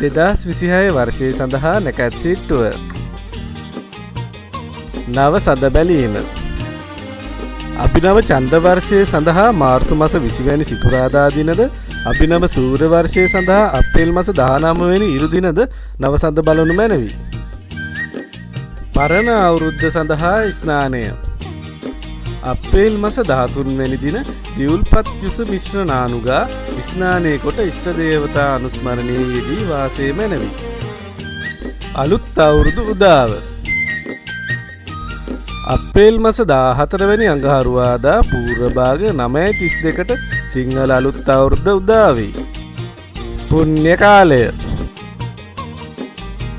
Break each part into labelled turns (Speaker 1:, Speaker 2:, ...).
Speaker 1: 2026 වර්ෂය සඳහා නැකැත් සිට්ටුව. නව සද බැලීම. අභිනව චන්ද වර්ෂය සඳහා මාර්තු මස 20 වැනි සිකුරාදා දිනද අභිනව සූර්ය වර්ෂය සඳහා අප්‍රේල් මස 19 වැනි ඉරු දිනද නව සද බලනු මැනවි. පරණ අවුරුද්ද සඳහා ස්නානය. අප්‍රේල් මස 13 වැනි දින දියුල්පත් යුස මිශ්‍ර නානුගා ස්නානය කොට ඉෂ්ට දේවතා අනුස්මරණයේ යෙදී වාසය මැනවි. අලුත් අවුරුදු උදාව. අප්‍රේල් මස 14 වැනි අඟහරුවාදා පූර්ව භාග 9:32ට සිංහල අලුත් අවුරුද්ද උදා වේ. පුණ්‍ය කාලය.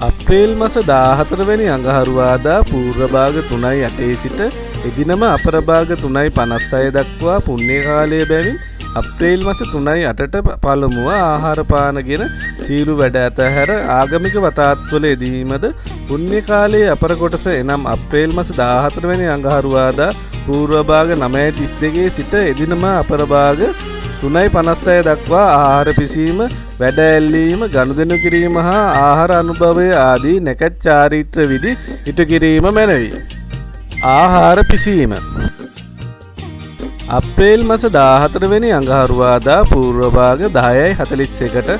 Speaker 1: අප්‍රේල් මස 14 වැනි අඟහරුවාදා පූර්ව භාග 3:08 සිට එදිනම අපර භාග 3:56 දක්වා පුණ්‍ය කාලය බැවින් අප්‍රේල් මස 3:08ට පළමුව ආහාර පානගෙන සීළු වැඩ අතහැර ආගමික වතාත්වල යෙදීමද පුණ්‍ය කාලයේ අපර කොටස එනම් අප්‍රේල් මස 14 වැනි අඟහරුවාදා පූර්ව භාග 9:32 සිට එදිනම අපර භාග 3:56 දක්වා ආහාර පිසීම, වැඩ ඇල්ලීම, ගනුදෙනු කිරීම හා ආහාර අනුභවය ආදී නැකත් චාරිත්‍ර විධි ඉටු කිරීම මැනවි. ආහාර පිසීම. අප්‍රේල් මස 14 වෙනි අඟහරුවාදා පූර්ව භාග 10:41ට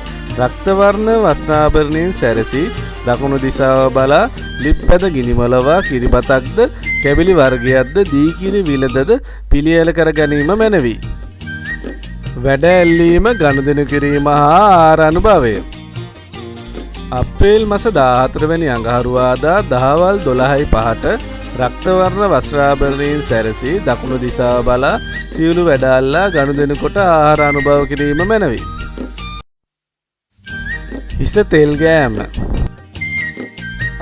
Speaker 1: රක්තවර්ණ වස්ත්‍රාභරණයෙන් සැරසී දකුණු දිසාව බලා ලිප්පැද ගිනිමලවා කිරිබතක්ද කැවිලි වර්ගයක්ද දීකිරි විලදද පිළියෙල කර ගැනීම මැනවි. වැඩ ඇල්ලීම, ගනුදෙනු කිරීම හා ආහාර අනුභවය. අප්‍රේල් මස 14 වැනි අඟහරුවාදා දහවල් 12:05ට රක්තවර්ණ වස්ත්‍රාභරණයෙන් සැරසී දකුණු දිසාව බලා සියලු වැඩ අල්ලා ගනුදෙනු කොට ආහාර අනුභව කිරීම මැනවි. හිස තෙල් ගෑම.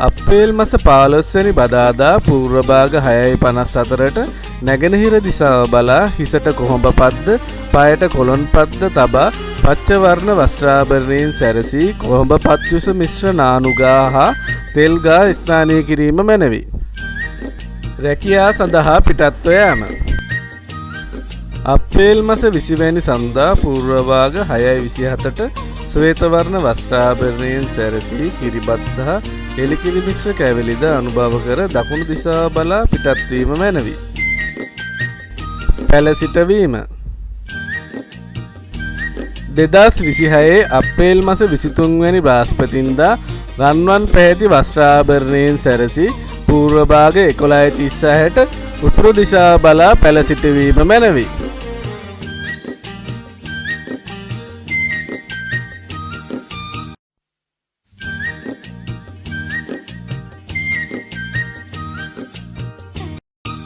Speaker 1: අප්‍රේල් මස 15 වැනි බදාදා පූර්ව භාග 6:54ට නැගෙනහිර දිසාව බලා හිසට කොහොඹ පද්ද, පයට කොළොන් පද්ද තබා පච්ච වර්ණ වස්ත්‍රාභරණයෙන් සැරසී කොහොඹ පත්යුස මිශ්‍ර නානුගා හා තෙල් ගා ස්නානය කිරීම මැනවි. රැකියා සඳහා පිටත්ව යාම. අප්‍රේල් මස 20 වැනි සඳුදා පූර්ව භාග 6:27ට ශ්වේත වර්ණ වස්ත්‍රාභරණයෙන් සැරසී කිරිබත් සහ එලිකිරි මිශ්‍ර කැවිලිද අනුභව කර දකුණු දිසාව බලා පිටත් වීම මැනවි. පැල සිටවීම. 2026 අප්‍රේල් මස 23 වැනි බ්‍රහස්පතින්දා රන්වන් පැහැති වස්ත්‍රාභරණයෙන් සැරසී පූර්ව භාග 11:36ට උතුරු දිශාව බලා පැල සිටවීම මැනවි.